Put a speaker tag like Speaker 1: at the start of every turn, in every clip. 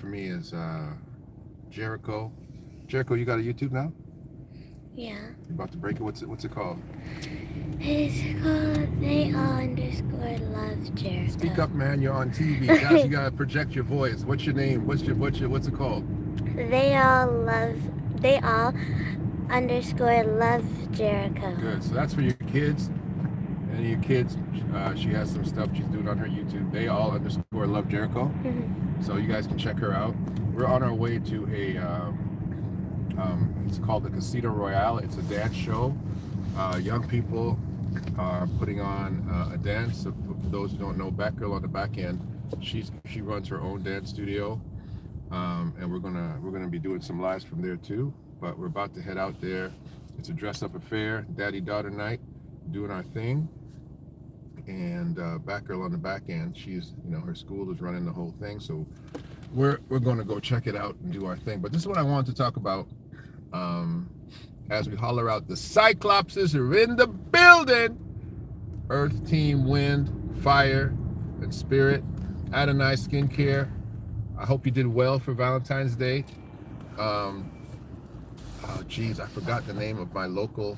Speaker 1: for me is Jericho. Jericho, you got a YouTube now?
Speaker 2: Yeah.
Speaker 1: You're about to break it. What's it called?
Speaker 2: It's called They All Underscore Love Jericho.
Speaker 1: Speak up, man. You're on TV. Guys, you gotta project your voice. What's your name? What's it called?
Speaker 2: They all underscore love Jericho.
Speaker 1: Good. So that's for your kids. And your kids, she has some stuff she's doing on her YouTube. They all underscore love Jericho. So you guys can check her out. We're on our way to it's called the Casino Royale. It's a dance show. Young people are putting on a dance. So for those who don't know, Batgirl on the back end, she runs her own dance studio, and we're gonna be doing some lives from there too. But we're about to head out there. It's a dress-up affair, daddy-daughter night, doing our thing. And Batgirl on the back end, she's her school is running the whole thing. So we're gonna go check it out and do our thing. But this is what I wanted to talk about. As we holler out, the Cyclopses are in the building. Earth, Team, Wind, Fire, and Spirit. Adonai Skincare. I hope you did well for Valentine's Day. Oh geez, I forgot the name of my local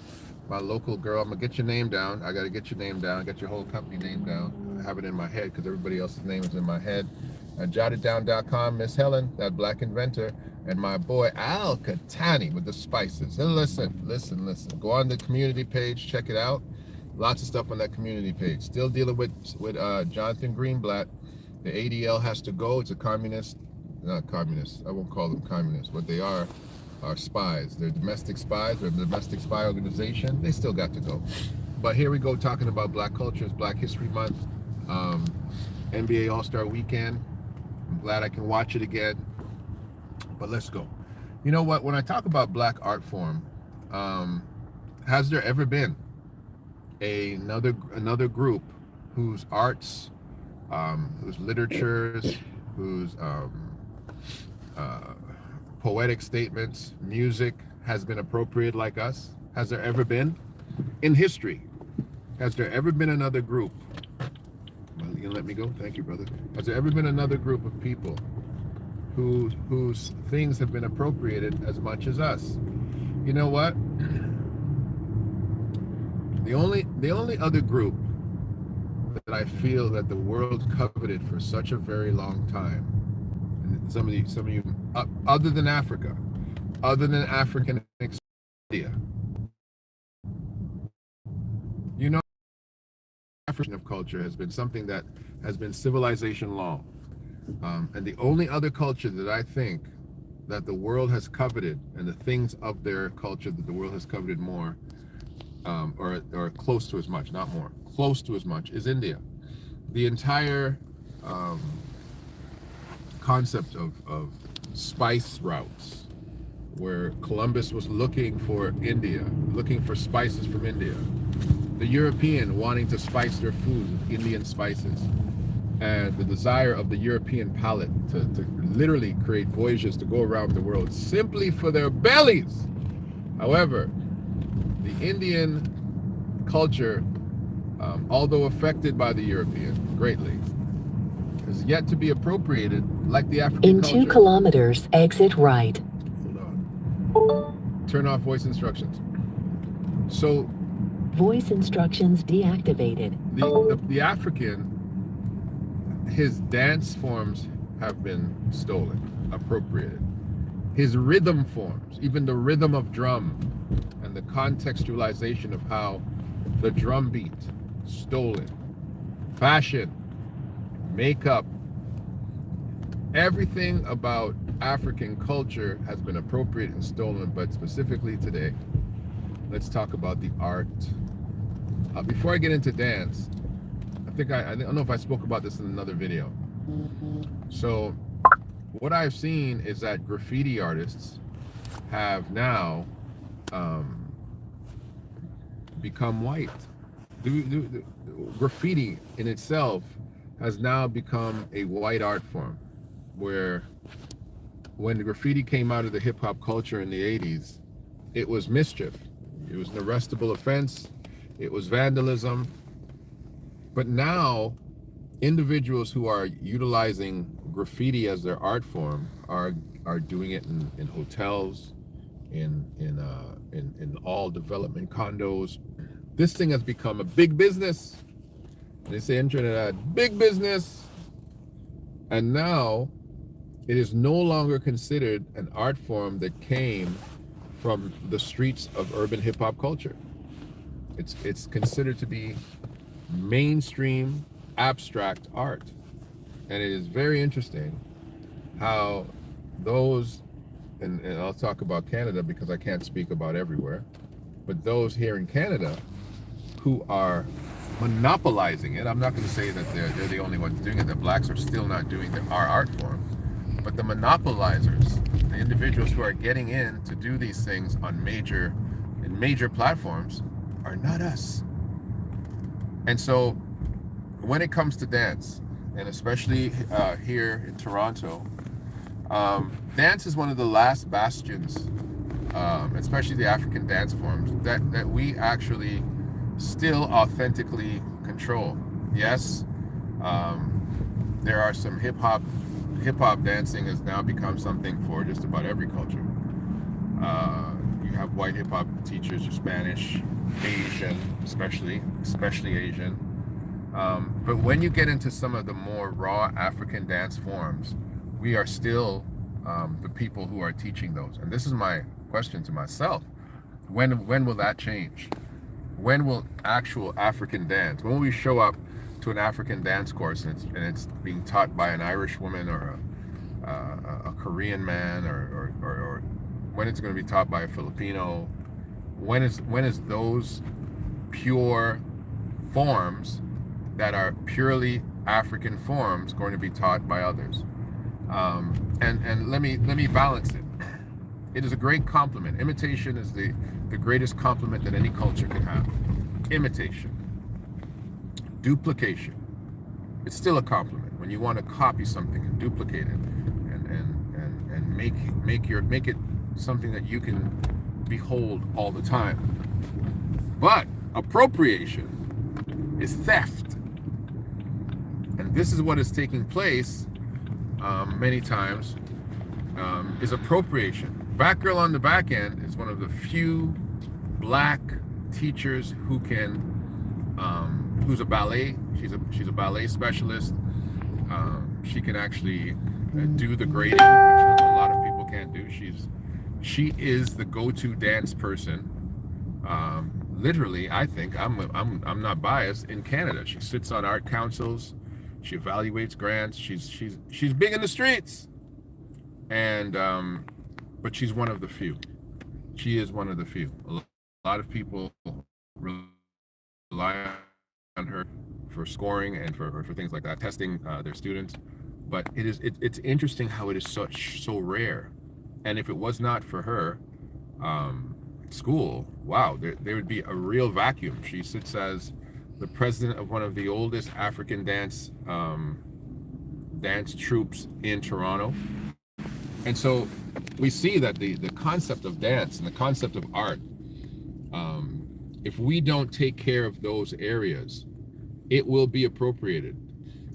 Speaker 1: girl. I'm gonna get your name down. I gotta get your name down. Get your whole company name down. I have it in my head because everybody else's name is in my head. JotItDown.com, Miss Helen, that black inventor, and my boy Al Catani with the spices. And listen. Go on the community page, check it out. Lots of stuff on that community page. Still dealing with Jonathan Greenblatt. The ADL has to go. It's a communist, not communist. I won't call them communists. What they are spies. They're domestic spies. They're a domestic spy organization. They still got to go. But here we go talking about Black culture. It's Black History Month. NBA All-Star Weekend. I'm glad I can watch it again. But let's go. You know what? When I talk about Black art form, has there ever been another group whose arts, whose literatures, whose poetic statements, music has been appropriated like us? Has there ever been? In history, has there ever been another group? Well, you can let me go? Thank you, brother. Has there ever been another group of people whose things have been appropriated as much as us? You know what? The only other group that I feel that the world coveted for such a very long time, and some of you, other than Africa, other than African India, African of culture has been something that has been civilization long, and the only other culture that I think that the world has coveted, and the things of their culture that the world has coveted more, or close to as much, not more, close to as much, is India. The entire concept of spice routes, where Columbus was looking for India, looking for spices from India. The European wanting to spice their food with Indian spices, and the desire of the European palate to literally create voyages to go around the world simply for their bellies. However, the Indian culture, although affected by the European greatly, is yet to be appropriated like the African culture.
Speaker 3: In 2 kilometers, exit right.
Speaker 1: Hold on. Turn off voice instructions. So
Speaker 3: Voice instructions deactivated.
Speaker 1: the African, his dance forms have been stolen, appropriated. His rhythm forms, even the rhythm of drum and the contextualization of how the drum beat, stolen. Fashion, makeup, everything about African culture has been appropriated and stolen. But specifically today, let's talk about the art. Before I get into dance, I don't know if I spoke about this in another video. So what I've seen is that graffiti artists have now become white. Graffiti in itself has now become a white art form, where when the graffiti came out of the hip-hop culture in the 80s, it was mischief. It was an arrestable offense. It was vandalism. But now, individuals who are utilizing graffiti as their art form are doing it in hotels, in all development condos. This thing has become a big business. They say in Trinidad, big business. And now it is no longer considered an art form that came from the streets of urban hip hop culture. It's considered to be mainstream abstract art. And it is very interesting how those, and I'll talk about Canada because I can't speak about everywhere, but those here in Canada who are monopolizing it. I'm not going to say that they're the only ones doing it. The blacks are still not doing our art form, but the monopolizers, the individuals who are getting in to do these things on major platforms, are not us. And so, when it comes to dance, and especially here in Toronto, dance is one of the last bastions, especially the African dance forms that we actually still authentically control. Yes, there are some hip hop dancing has now become something for just about every culture. You have white hip hop teachers, Spanish, Asian, especially Asian. But when you get into some of the more raw African dance forms, we are still the people who are teaching those. And this is my question to myself: when will that change? When will actual African dance? When will we show up to an African dance course and it's being taught by an Irish woman or a Korean man, or when it's going to be taught by a Filipino? When is those pure forms that are purely African forms going to be taught by others? And let me balance it. It is a great compliment. Imitation is the greatest compliment that any culture can have. Imitation. Duplication. It's still a compliment when you want to copy something and duplicate it and make it something that you can behold all the time. But appropriation is theft. And this is what is taking place many times, is appropriation. Batgirl on the back end is one of the few black teachers who can, who's a ballet. She's a ballet specialist. She can actually do the grading, which a lot of people can't do. She is the go-to dance person. Literally, I think I'm not biased, in Canada. She sits on art councils. She evaluates grants. She's big in the streets, and but she's one of the few. She is one of the few. A lot of people rely on her for scoring and for things like that, testing their students. But it's interesting how it is so rare. And if it was not for her, school, wow, there would be a real vacuum. She sits as the president of one of the oldest African dance troops in Toronto. And so we see that the concept of dance and the concept of art, if we don't take care of those areas, it will be appropriated.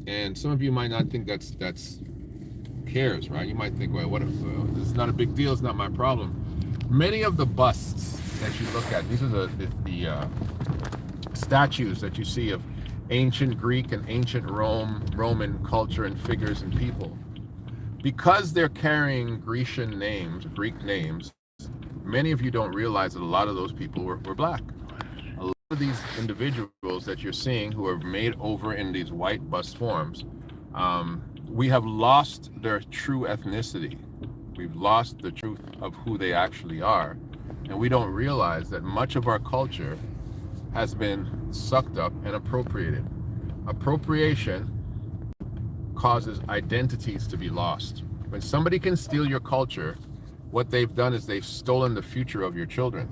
Speaker 1: And some of you might not think that's cares, right? You might think, well, what if this is not a big deal, it's not my problem. Many of the busts that you look at, these are the statues that you see of ancient Greek and ancient Roman culture and figures and people. Because they're carrying Grecian names, Greek names, many of you don't realize that a lot of those people were black. A lot of these individuals that you're seeing who are made over in these white bust forms, we have lost their true ethnicity. We've lost the truth of who they actually are. And we don't realize that much of our culture has been sucked up and appropriated. Appropriation causes identities to be lost. When somebody can steal your culture, what they've done is they've stolen the future of your children.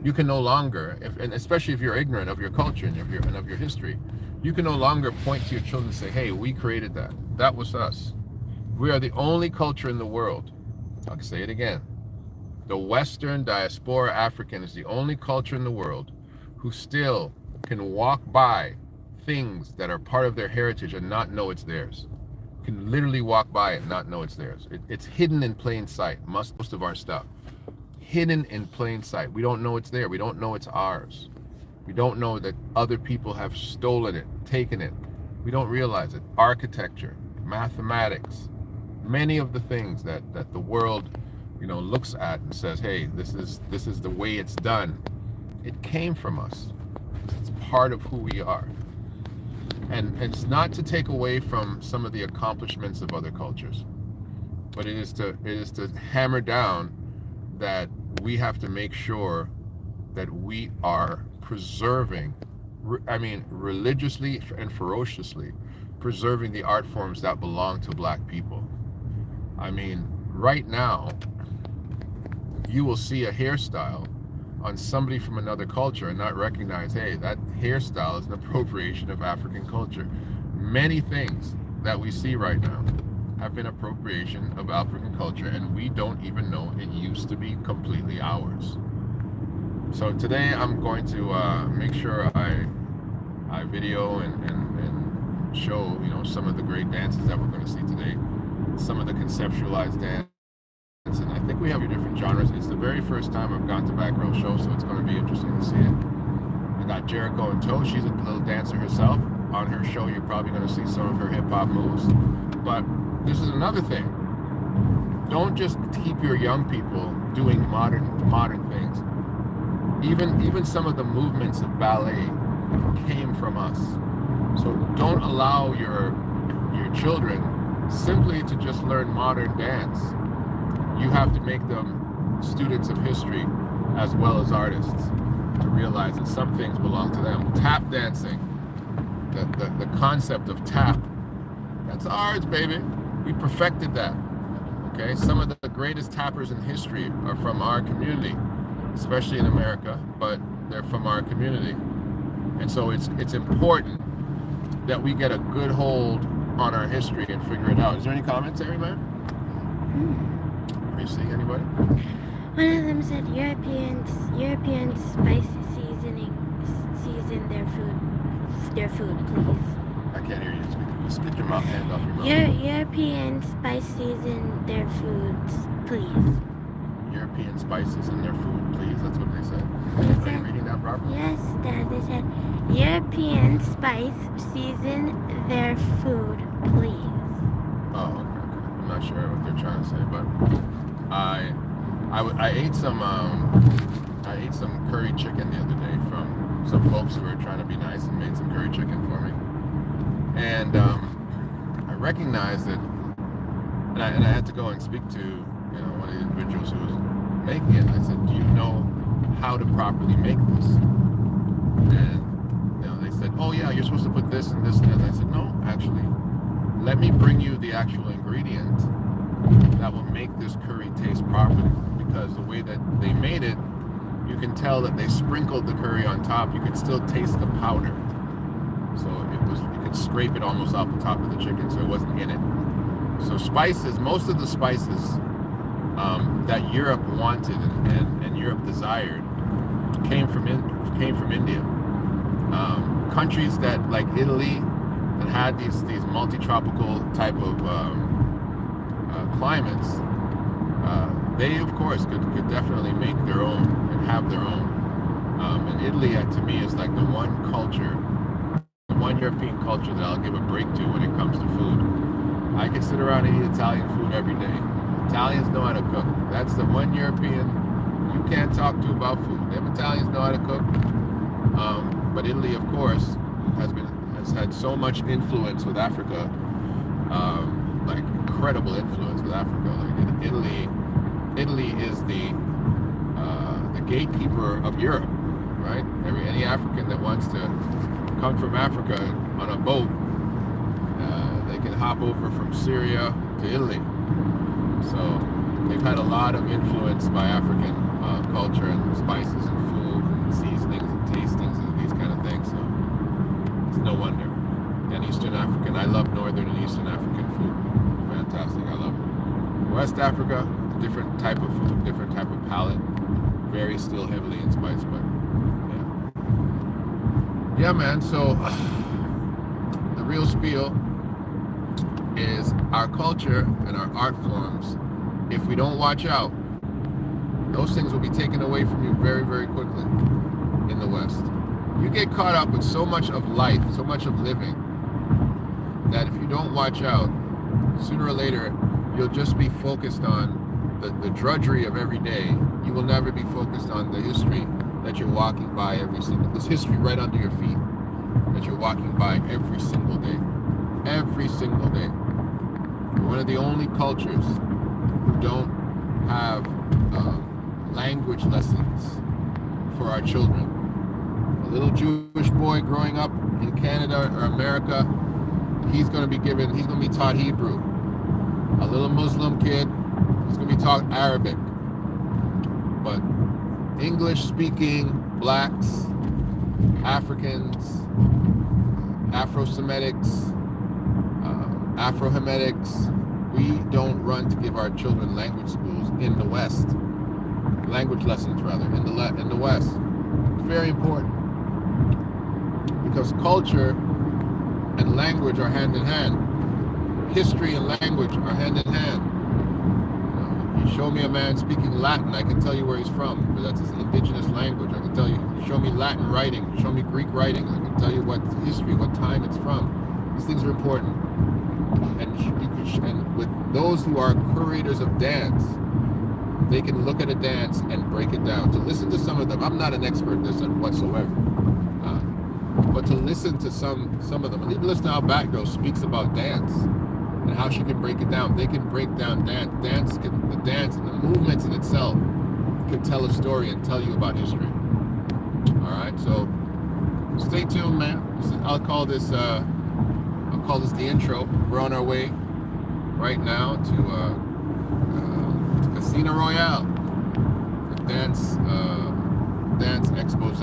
Speaker 1: You can no longer, and especially if you're ignorant of your culture and of your history, you can no longer point to your children and say, hey, we created that. That was us. We are the only culture in the world. I'll say it again. The Western diaspora African is the only culture in the world who still can walk by things that are part of their heritage and not know it's theirs. can literally walk by it and not know it's theirs. It's hidden in plain sight. Most of our stuff hidden in plain sight. We don't know it's there. We don't know it's ours. We don't know that other people have stolen it, taken it. We don't realize it. Architecture, mathematics, many of the things that the world, looks at and says, hey, this is the way it's done. It came from us. It's part of who we are. And it's not to take away from some of the accomplishments of other cultures, but it is to hammer down that we have to make sure that we are preserving, religiously and ferociously preserving the art forms that belong to Black people. Right now, you will see a hairstyle on somebody from another culture and not recognize, hey, that hairstyle is an appropriation of African culture. Many things that we see right now have been appropriation of African culture, and we don't even know it used to be completely ours. So today I'm going to make sure I video and show, some of the great dances that we're going to see today, some of the conceptualized dance. And I think we have different genres. It's the very first time I've gone to Back Row Show, so it's going to be interesting to see it. I got Jericho in tow. She's a little dancer herself. On her show, you're probably going to see some of her hip-hop moves. But this is another thing. Don't just keep your young people doing modern things. Even some of the movements of ballet came from us. So don't allow your children simply to just learn modern dance. You have to make them students of history as well as artists to realize that some things belong to them. Tap dancing, the concept of tap, that's ours, baby. We perfected that. Okay, some of the greatest tappers in history are from our community, especially in America, but they're from our community. And so it's important that we get a good hold on our history and figure it out. Is there any commentary, man? Are you seeing anybody?
Speaker 2: One of them said European spice season their food, please.
Speaker 1: I can't hear you. Just get your hand off your mouth.
Speaker 2: European spice season their foods, please.
Speaker 1: European spices in their food, please. That's what they said. Are you reading that properly?
Speaker 2: Yes, Dad. They said European spice season their food, please.
Speaker 1: Oh, okay. I'm not sure what they're trying to say, but I ate some curry chicken the other day from some folks who were trying to be nice and made some curry chicken for me, and I recognized it, and I had to go and speak to one of the individuals who was making it. I said, "Do you know how to properly make this?" And they said, "Oh yeah, you're supposed to put this and this and that." And I said, "No, actually, let me bring you the actual ingredient that will make this curry taste properly, because the way that they made it, you can tell that they sprinkled the curry on top. You can still taste the powder. So you could scrape it almost off the top of the chicken, so it wasn't in it. So spices, most of the spices that Europe wanted and Europe desired came from India. Countries that, like Italy, that had these multi-tropical type of climates, they of course could definitely make their own and have their own. And Italy, to me, is like the one European culture that I'll give a break to when it comes to food. I can sit around and eat Italian food every day. Italians know how to cook. That's the one European you can't talk to about food. Them Italians know how to cook. But Italy, of course, has had so much influence with Africa, like incredible influence with Africa. Like Italy is the gatekeeper of Europe, right? Any African that wants to come from Africa on a boat, they can hop over from Syria to Italy. So they've had a lot of influence by African culture and spices and food and seasonings and tastings and these kind of things. So it's no wonder. And Eastern African, I love Northern and Eastern African food. Fantastic, I love it. West Africa, different type of food, different type of palate. Very still heavily in spice, but yeah, man. So the real spiel is our culture and our art forms. If we don't watch out, those things will be taken away from you very, very quickly in the West. You get caught up with so much of life, so much of living, that if you don't watch out, sooner or later, you'll just be focused on the drudgery of every day. You will never be focused on the history that you're walking by every single, this history right under your feet that you're walking by every single day. Every single day. We're one of the only cultures who don't have language lessons for our children. A little Jewish boy growing up in Canada or America, he's going to be taught Hebrew. A little Muslim kid, he's going to be taught Arabic. But English-speaking blacks, Africans, Afro-Semitics, Afro-Hemitics, we don't run to give our children language schools in the West. Language lessons, rather, in the West. It's very important. Because culture and language are hand in hand. History and language are hand in hand. You show me a man speaking Latin, I can tell you where he's from, because that's his indigenous language. I can tell you, show me Latin writing, show me Greek writing, I can tell you what history, what time it's from. These things are important. And with those who are curators of dance, they can look at a dance and break it down. To listen to some of them, I'm not an expert in this whatsoever, but to listen to some of them, and even listen to how Batgirl speaks about dance and how she can break it down. They can break down dance. The dance and the movements in itself can tell a story and tell you about history. All right, so stay tuned, man. I'll call this the intro. We're on our way right now to Casino Royale, the dance expose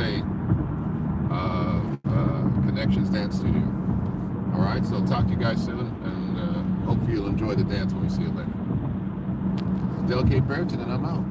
Speaker 1: Connections Dance Studio. All right, so I'll talk to you guys soon, and hopefully you'll enjoy the dance when we see you later. This is Delicate Brereton, and I'm out.